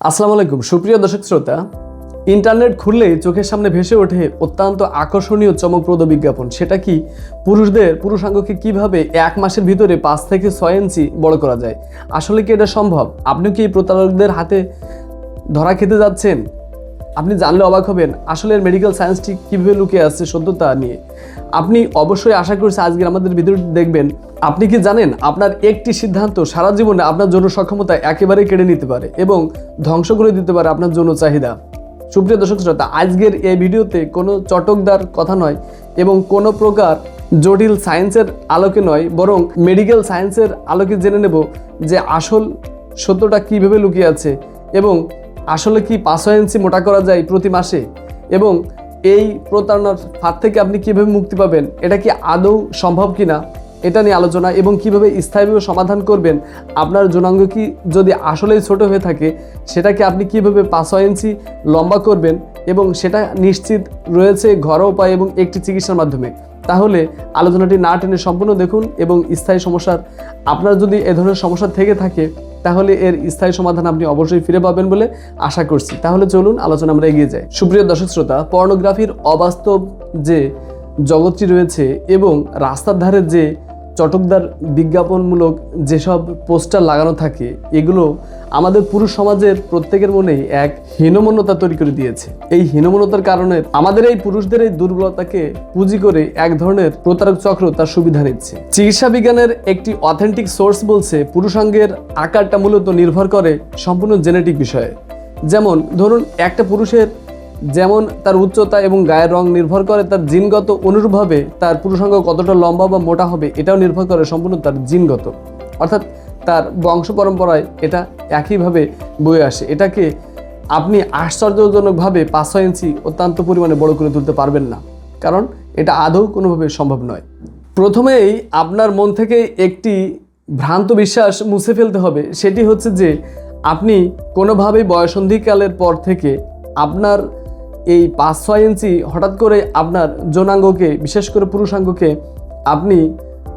আসসালামু আলাইকুম সুপ্রিয় দর্শক শ্রোতা, ইন্টারনেট খুললেই চোখের সামনে ভেসে ওঠে অত্যন্ত আকর্ষণীয় চমকপ্রদ বিজ্ঞাপন। সেটা কি পুরুষাঙ্গকে কিভাবে 1 মাসের ভিতরে 5 থেকে 6 ইঞ্চি বড় করা যায়। আসলে কি এটা সম্ভব? আপনি কি এই প্রতারকদের হাতে ধরা খেতে যাচ্ছেন? আপনি জানলে অবাক হবেন আসলে মেডিকেল সায়েন্সটি কীভাবে লুকিয়ে আছে সত্যতা নিয়ে। আপনি অবশ্যই আশা করছি আজকের আমাদের ভিডিওটি দেখবেন। আপনি কি জানেন আপনার একটি সিদ্ধান্ত সারা জীবনে আপনার যৌন সক্ষমতা একেবারে কেড়ে নিতে পারে এবং ধ্বংস করে দিতে পারে আপনার যৌন চাহিদা। সুপ্রিয় দর্শক শ্রোতা, আজকের এই ভিডিওতে কোনো চটকদার কথা নয় এবং কোনো প্রকার জটিল সায়েন্সের আলোকে নয়, বরং মেডিকেল সায়েন্সের আলোকে জেনে নেব যে আসল সত্যটা কীভাবে লুকিয়ে আছে এবং আসলে কি 5 ইঞ্চি মোটা করা যায় প্রতি মাসে, এবং এই প্রতারণার ফাঁদ থেকে আপনি কিভাবে মুক্তি পাবেন, এটা কি আদৌ সম্ভব কিনা এটা নিয়ে আলোচনা, এবং কিভাবে স্থায়ীভাবে সমাধান করবেন। আপনার যৌনাঙ্গ কি যদি আসলেই ছোট হয়ে থাকে সেটাকে আপনি কিভাবে 5 ইঞ্চি লম্বা করবেন, এবং সেটা নিশ্চিত রয়েছে ঘরোয়া উপায় এবং একটি চিকিৎসার মাধ্যমে। তাহলে আলোচনাটি না টেনে সম্পূর্ণ দেখুন এবং স্থায়ী সমস্যার আপনার যদি এ ধরনের সমস্যা থেকে থাকে তাহলে এর স্থায়ী সমাধান আপনি অবশ্যই ফিরে পাবেন বলে আশা করছি। তাহলে চলুন আলোচনা আমরা এগিয়ে যাই। সুপ্রিয় দর্শক শ্রোতা, পর্নোগ্রাফির অবাস্তব যে জগৎটি রয়েছে এবং রাস্তার ধারে যে চটকদার বিজ্ঞাপনমূলক যেসব পোস্টার লাগানো থাকে, এগুলো আমাদের পুরুষ সমাজের প্রত্যেকের মনেই এক হীনমন্যতা তৈরি করে দিয়েছে। এই হীনমন্যতার কারণে আমাদের এই পুরুষদের এই দুর্বলতাকে পুঁজি করে এক ধরনের প্রতারক চক্র তার সুবিধা নিচ্ছে। চিকিৎসা বিজ্ঞানের একটি অথেন্টিক সোর্স বলছে পুরুষাঙ্গের আকারটা মূলত নির্ভর করে সম্পূর্ণ জেনেটিক বিষয়ে। যেমন ধরুন, একটা পুরুষের যেমন তার উচ্চতা এবং গায়ের রং নির্ভর করে তার জিনগত, অনুরূপভাবে তার পুরুষাঙ্গ কতটা লম্বা বা মোটা হবে এটাও নির্ভর করে সম্পূর্ণ তার জিনগত, অর্থাৎ তার বংশ পরম্পরায় এটা একইভাবে বয়ে আসে। এটাকে আপনি আশ্চর্যজনকভাবে 5 ইঞ্চি অত্যন্ত পরিমাণে বড় করে তুলতে পারবেন না, কারণ এটা আদৌ কোনোভাবে সম্ভব নয়। প্রথমেই আপনার মন থেকে একটি ভ্রান্ত বিশ্বাস মুছে ফেলতে হবে। সেটি হচ্ছে যে আপনি কোনোভাবেই বয়সন্ধিকালের পর থেকে আপনার এই 5-6 ইঞ্চি হঠাৎ করে আপনার যৌনাঙ্গকে, বিশেষ করে পুরুষাঙ্গকে আপনি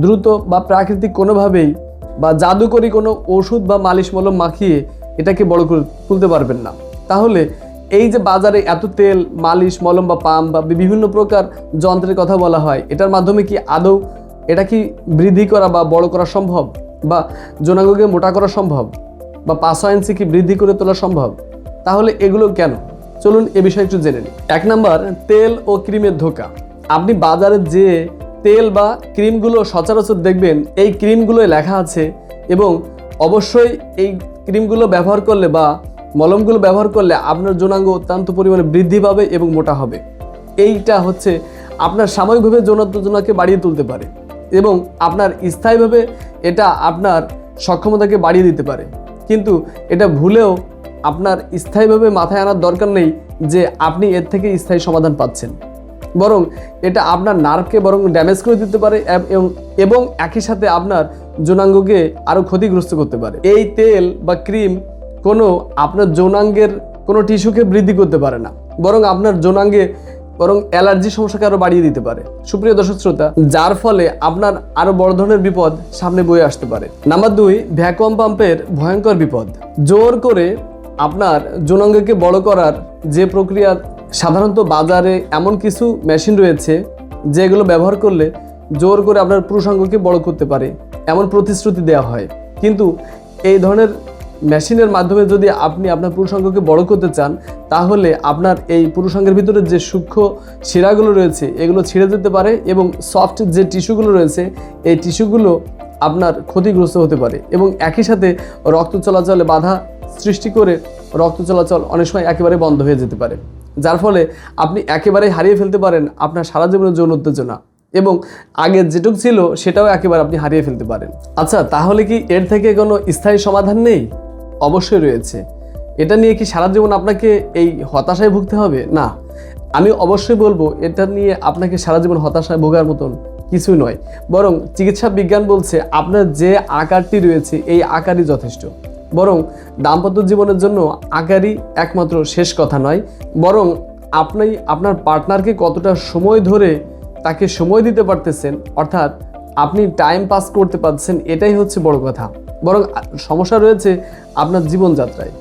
দ্রুত বা প্রাকৃতিক কোনোভাবেই বা জাদুকরী কোনো ওষুধ বা মালিশ মলম মাখিয়ে এটাকে বড় করে তুলতে পারবেন না। তাহলে এই যে বাজারে এত তেল, মালিশ মলম বা পাম বা বিভিন্ন প্রকার যন্ত্রের কথা বলা হয়, এটার মাধ্যমে কি আদৌ এটা কি বৃদ্ধি করা বা বড় করা সম্ভব, বা যৌনাঙ্গকে মোটা করা সম্ভব, বা 5 ইঞ্চি কি বৃদ্ধি করে তোলা সম্ভব? তাহলে এগুলো কেন? চলুন এ বিষয়ে একটু জেনে নিন। 1 নাম্বার, তেল ও ক্রিমের ধোঁকা। আপনি বাজারে যে তেল বা ক্রিমগুলো সচরাচর দেখবেন, এই ক্রিমগুলোয় লেখা আছে এবং অবশ্যই এই ক্রিমগুলো ব্যবহার করলে বা মলমগুলো ব্যবহার করলে আপনার যৌনাঙ্গ অত্যন্ত পরিমাণে বৃদ্ধি পাবে এবং মোটা হবে। এইটা হচ্ছে আপনার সাময়িকভাবে যৌনোত্তেজনাকে বাড়িয়ে তুলতে পারে এবং আপনার স্থায়ীভাবে এটা আপনার সক্ষমতাকে বাড়িয়ে দিতে পারে, কিন্তু এটা ভুলেও আপনার স্থায়ীভাবে মাথায় আনার দরকার নেই যে আপনি এর থেকে স্থায়ী সমাধান পাচ্ছেন, বরং এটা আপনার নার্ভকে বরং ড্যামেজ করে দিতে পারে এবং একই সাথে আপনার যৌনাঙ্গকে আরও ক্ষতিগ্রস্ত করতে পারে। এই তেল বা ক্রিম আপনার যৌনাঙ্গের কোনো টিস্যুকে বৃদ্ধি করতে পারে না, বরং আপনার যৌনাঙ্গে অ্যালার্জি সমস্যাকে আরও বাড়িয়ে দিতে পারে। সুপ্রিয় দর্শক শ্রোতা, যার ফলে আপনার আরও বড় ধরনের বিপদ সামনে বয়ে আসতে পারে। নাম্বার 2, ভ্যাকুয়াম পাম্পের ভয়ঙ্কর বিপদ। জোর করে আপনার যৌনাঙ্গকে বড় করার যে প্রক্রিয়া, সাধারণত বাজারে এমন কিছু মেশিন রয়েছে যেগুলো ব্যবহার করলে জোর করে আপনার পুরুষাঙ্গকে বড় করতে পারে এমন প্রতিশ্রুতি দেওয়া হয়, কিন্তু এই ধরনের মেশিনের মাধ্যমে যদি আপনি আপনার পুরুষাঙ্গকে বড় করতে চান তাহলে আপনার এই পুরুষাঙ্গের ভিতরে যে সূক্ষ্ম শিরাগুলো রয়েছে এগুলো ছিঁড়ে যেতে পারে এবং সফট যে টিস্যুগুলো রয়েছে এই টিস্যুগুলো আপনার ক্ষতিগ্রস্ত হতে পারে এবং একই সাথে রক্ত চলাচলে বাধা সৃষ্টি করে রক্ত চলাচল অনেক সময় একেবারে বন্ধ হয়ে যেতে পারে, যার ফলে আপনি একেবারেই হারিয়ে ফেলতে পারেন আপনার সারা জীবনের যৌন উত্তেজনা, এবং আগে যেটুকু ছিল সেটাও একেবারে আপনি হারিয়ে ফেলতে পারেন। আচ্ছা, তাহলে কি এর থেকে কোনো স্থায়ী সমাধান নেই? অবশ্যই রয়েছে। এটা নিয়ে কি সারা জীবন আপনাকে এই হতাশায় ভুগতে হবে? না, আমি অবশ্যই বলবো এটা নিয়ে আপনাকে সারা জীবন হতাশায় ভোগার মতন কিছুই নয়, বরং চিকিৎসা বিজ্ঞান বলছে আপনার যে আকারটি রয়েছে এই আকারই যথেষ্ট। বরং দাম্পত্য জীবনের জন্য আকারই একমাত্র শেষ কথা নয়, বরং আপনি আপনার পার্টনারকে কতটা সময় ধরে তাকে সময় দিতে পারতেছেন, অর্থাৎ আপনি টাইম পাস করতে পারছেন, এটাই হচ্ছে বড় কথা। বরং সমস্যা রয়েছে আপনার জীবনযাত্রায়।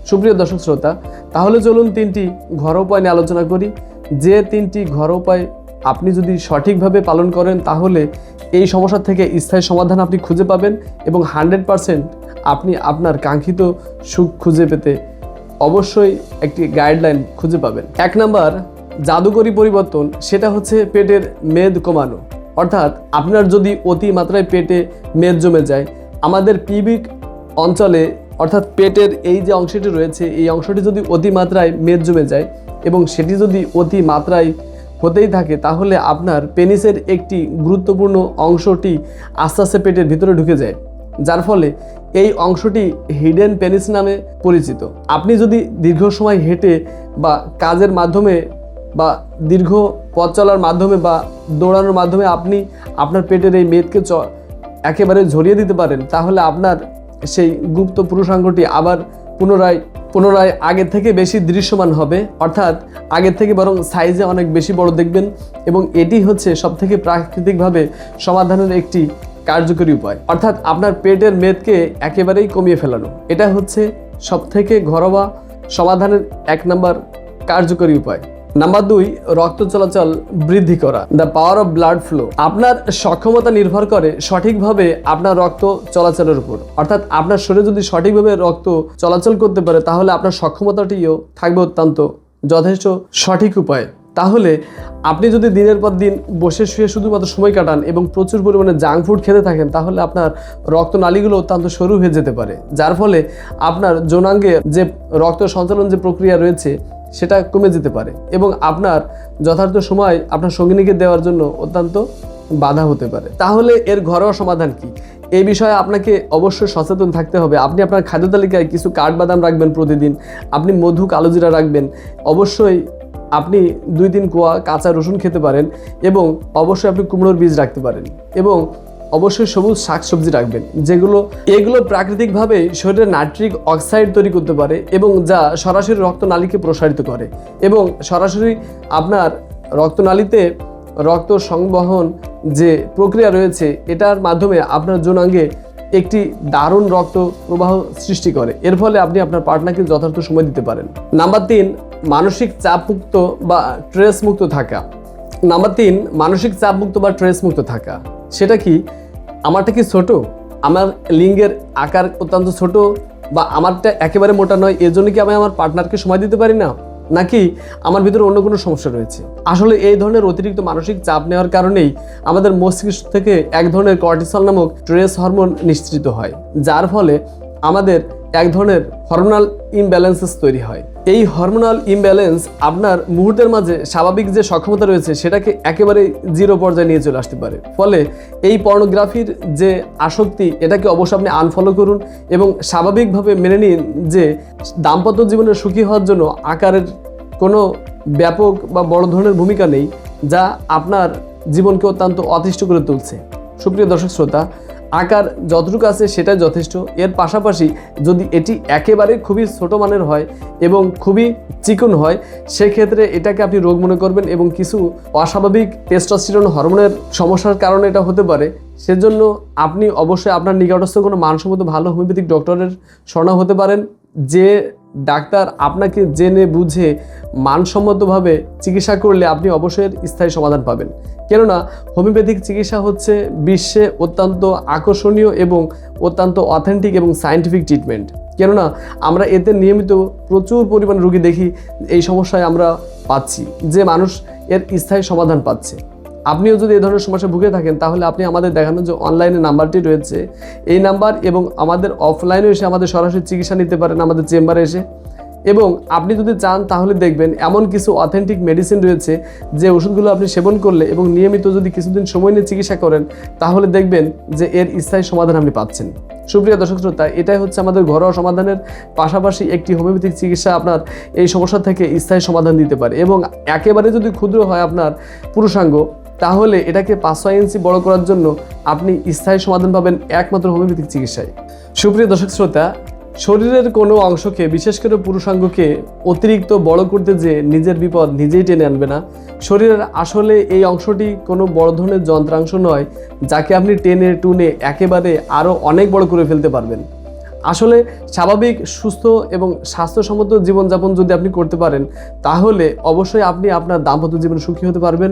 সুপ্রিয় দর্শক শ্রোতা, তাহলে চলুন 3টি ঘরোয়া উপায় নিয়ে আলোচনা করি। যে 3টি ঘরোয়া উপায় আপনি যদি সঠিকভাবে পালন করেন তাহলে এই সমস্যা থেকে স্থায়ী সমাধান আপনি খুঁজে পাবেন এবং 100% আপনি আপনার কাঙ্ক্ষিত সুখ খুঁজে পেতে অবশ্যই একটি গাইডলাইন খুঁজে পাবেন। 1 নাম্বার জাদুকরী পরিবর্তন, সেটা হচ্ছে পেটের মেদ কমানো। অর্থাৎ আপনার যদি অতি মাত্রায় পেটে মেদ জমে যায়, আমাদের পিবিক অঞ্চলে অর্থাৎ পেটের এই যে অংশটি রয়েছে এই অংশটি যদি অতি মাত্রায় মেদ জমে যায় এবং সেটি যদি অতি মাত্রায় হতেই থাকে, তাহলে আপনার পেনিসের একটি গুরুত্বপূর্ণ অংশটি আস্তে আস্তে পেটের ভিতরে ঢুকে যায়, যার ফলে এই অংশটি হিডেন পেনিস নামে পরিচিত। আপনি যদি দীর্ঘ সময় হেঁটে বা কাজের মাধ্যমে বা দীর্ঘ পথ চলার মাধ্যমে বা দৌড়ানোর মাধ্যমে আপনি আপনার পেটের এই মেদকে একেবারে ঝরিয়ে দিতে পারেন, তাহলে আপনার সেই গুপ্ত পুরুষাঙ্গটি আবার পুনরায় আগের থেকে বেশি দৃশ্যমান হবে, অর্থাৎ আগের থেকে বরং সাইজে অনেক বেশি বড় দেখবেন। এবং এটি হচ্ছে সবথেকে প্রাকৃতিকভাবে সমাধানের একটি কার্যকরী উপায়, অর্থাৎ আপনার পেটের মেদকে একেবারেই কমিয়ে ফেলানো। এটা হচ্ছে সবথেকে ঘরোয়া সমাধানের 1 নাম্বার কার্যকরী উপায়। নাম্বার 2, রক্ত চলাচল বৃদ্ধি করা, the power of blood flow. আপনার সক্ষমতা নির্ভর করে সঠিকভাবে আপনার রক্ত চলাচলের উপর। অর্থাৎ আপনার শরীরে যদি সঠিকভাবে রক্ত চলাচল করতে পারে তাহলে আপনার সক্ষমতাটিও থাকবে অত্যন্ত যথেষ্ট সঠিক উপায়। তাহলে আপনি যদি দিনের পর দিন বসে শুয়ে শুধুমাত্র সময় কাটান এবং প্রচুর পরিমাণে জাঙ্ক ফুড খেতে থাকেন, তাহলে আপনার রক্তনালীগুলো অত্যন্ত সরু হয়ে যেতে পারে, যার ফলে আপনার যৌনাঙ্গে যে রক্ত সঞ্চালন যে প্রক্রিয়া রয়েছে সেটা কমে যেতে পারে এবং আপনার যথার্থ সময় আপনার সঙ্গিনীকে দেওয়ার জন্য অত্যন্ত বাধা হতে পারে। তাহলে এর ঘরোয়া সমাধান কি? এই বিষয়ে আপনাকে অবশ্যই সচেতন থাকতে হবে। আপনি আপনার খাদ্য তালিকায় কিছু কাঠবাদাম রাখবেন প্রতিদিন, আপনি মধু কালোজিরা রাখবেন, অবশ্যই আপনি 2-3 কোয়া কাঁচা রসুন খেতে পারেন এবং অবশ্যই আপনি কুমড়োর বীজ রাখতে পারেন এবং অবশ্যই সবুজ শাকসবজি রাখবেন, এগুলো প্রাকৃতিকভাবে শরীরে নাইট্রিক অক্সাইড তৈরি করতে পারে এবং যা সরাসরি রক্তনালীকে প্রসারিত করে এবং সরাসরি আপনার রক্তনালীতে রক্ত সংবহন যে প্রক্রিয়া রয়েছে এটার মাধ্যমে আপনার যৌনাঙ্গে একটি দারুণ রক্ত প্রবাহ সৃষ্টি করে। এর ফলে আপনি আপনার পার্টনারকে যথার্থ সময় দিতে পারেন। নাম্বার 3, মানসিক চাপমুক্ত বা স্ট্রেস মুক্ত থাকা। নাম্বার 3, মানসিক চাপমুক্ত বা স্ট্রেস মুক্ত থাকা। সেটা কি? আমারটা কি ছোট, আমার লিঙ্গের আকার অত্যন্ত ছোট বা আমারটা একেবারে মোটা নয়, এজন্য কি আমি আমার পার্টনারকে সময় দিতে পারি না, নাকি আমার ভিতরে অন্য কোনো সমস্যা রয়েছে? আসলে এই ধরনের অতিরিক্ত মানসিক চাপ নেওয়ার কারণেই আমাদের মস্তিষ্ক থেকে এক ধরনের কর্টিসল নামক স্ট্রেস হরমোন নিঃসৃত হয়, যার ফলে আমাদের এক ধরনের হরমোনাল ইমব্যালেন্সেস তৈরি হয়। এই হরমোনাল ইমব্যালেন্স আপনার মুহূর্তের মাঝে স্বাভাবিক যে সক্ষমতা রয়েছে সেটাকে একেবারে 0 পর্যায়ে নিয়ে চলে আসতে পারে। ফলে এই পর্নোগ্রাফির যে আসক্তি এটাকে অবশ্যই আপনি আনফলো করুন এবং স্বাভাবিকভাবে মেনে নিন যে দাম্পত্য জীবনে সুখী হওয়ার জন্য আকারের কোনো ব্যাপক বা বড় ধরনের ভূমিকা নেই, যা আপনার জীবনকে অত্যন্ত অতিষ্ঠ করে তুলছে। সুপ্রিয় দর্শক শ্রোতা, আকার যতটুকু আছে সেটাই যথেষ্ট। এর পাশাপাশি যদি এটি একেবারে খুবই ছোট মানের হয় এবং খুবই চিকন হয়, সেক্ষেত্রে এটাকে আপনি রোগ মনে করবেন এবং কিছু অস্বাভাবিক টেস্টোস্টেরন হরমোনের সমস্যার কারণে এটা হতে পারে। সেজন্য আপনি অবশ্যই আপনার নিকটস্থ কোনো মানসম্মত ভালো হোমিওপ্যাথিক ডক্টরের শরণার্থী হতে পারেন, যে ডাক্তার আপনাকে জেনে বুঝে মানসম্মতভাবে চিকিৎসা করলে আপনি অবশ্যই স্থায়ী সমাধান পাবেন। কেননা হোমিওপ্যাথিক চিকিৎসা হচ্ছে বিশ্বে অত্যন্ত আকর্ষণীয় এবং অত্যন্ত অথেন্টিক এবং সায়েন্টিফিক ট্রিটমেন্ট। কেননা আমরা এতে নিয়মিত প্রচুর পরিমাণ রোগী দেখি, এই সমস্যায় আমরা পাচ্ছি যে মানুষ এর স্থায়ী সমাধান পাচ্ছে। আপনিও যদি এই ধরনের সমস্যা ভুগে থাকেন তাহলে আপনি আমাদের দেখানো যে অনলাইনে নাম্বারটি রয়েছে এই নাম্বার এবং আমাদের অফলাইনে এসে আমাদের সরাসরি চিকিৎসা নিতে পারেন আমাদের চেম্বারে এসে। এবং আপনি যদি চান তাহলে দেখবেন এমন কিছু অথেন্টিক মেডিসিন রয়েছে যে ওষুধগুলো আপনি সেবন করলে এবং নিয়মিত যদি কিছুদিন সময় নিয়ে চিকিৎসা করেন তাহলে দেখবেন যে এর স্থায়ী সমাধান আপনি পাচ্ছেন। সুপ্রিয় দর্শক শ্রোতা, এটাই হচ্ছে আমাদের ঘরোয়া সমাধানের পাশাপাশি একটি হোমিওপ্যাথিক চিকিৎসা আপনার এই সমস্যা থেকে স্থায়ী সমাধান দিতে পারে। এবং একেবারে যদি ক্ষুদ্র হয় আপনার পুরুষাঙ্গ, তাহলে এটাকে 5-6 ইঞ্চি বড় করার জন্য আপনি স্থায়ী সমাধান পাবেন একমাত্র হোমিওপ্যাথিক চিকিৎসায়। সুপ্রিয় দর্শক শ্রোতা, শরীরের কোনো অংশকে, বিশেষ করে পুরুষাঙ্গকে অতিরিক্ত বড় করতে যে নিজের বিপদ নিজেই টেনে আনবে না। শরীরের আসলে এই অংশটি কোনো বড় ধরনের যন্ত্রাংশ নয় যাকে আপনি টেনে টুনে একেবারে আরও অনেক বড় করে ফেলতে পারবেন। আসলে স্বাভাবিক সুস্থ এবং স্বাস্থ্যসম্মত জীবনযাপন যদি আপনি করতে পারেন, তাহলে অবশ্যই আপনি আপনার দাম্পত্য জীবনে সুখী হতে পারবেন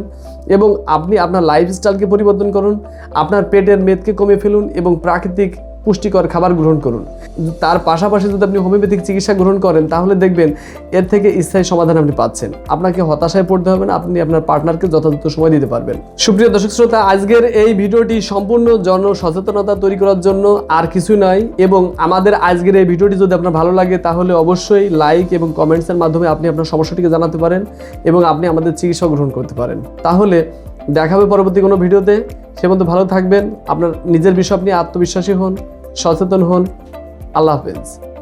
এবং আপনি আপনার লাইফস্টাইলকে পরিবর্তন করুন, আপনার পেটের মেদকে কমিয়ে ফেলুন এবং প্রাকৃতিক পুষ্টিকর খাবার গ্রহণ করুন। তার পাশাপাশি যদি আপনি হোমিওপ্যাথিক চিকিৎসা গ্রহণ করেন, তাহলে দেখবেন এর থেকে স্থায়ী সমাধান আপনি পাচ্ছেন। আপনাকে হতাশায় পড়তে হবে না, আপনি আপনার পার্টনারকে যথাযথ সময় দিতে পারবেন। সুপ্রিয় দর্শক শ্রোতা, আজকের এই ভিডিওটি সম্পূর্ণ জনসচেতনতা তৈরি করার জন্য, আর কিছুই নয়। এবং আমাদের আজকের এই ভিডিওটি যদি আপনার ভালো লাগে, তাহলে অবশ্যই লাইক এবং কমেন্টসের মাধ্যমে আপনি আপনার সমস্যাটিকে জানাতে পারেন এবং আপনি আমাদের চিকিৎসা গ্রহণ করতে পারেন। তাহলে দেখা হবে পরবর্তী কোনো ভিডিওতে। সে পর্যন্ত ভালো থাকবেন, আপনার নিজের বিষয় আপনি আত্মবিশ্বাসী হন, সচেতন হন। আল্লাহ হাফেজ।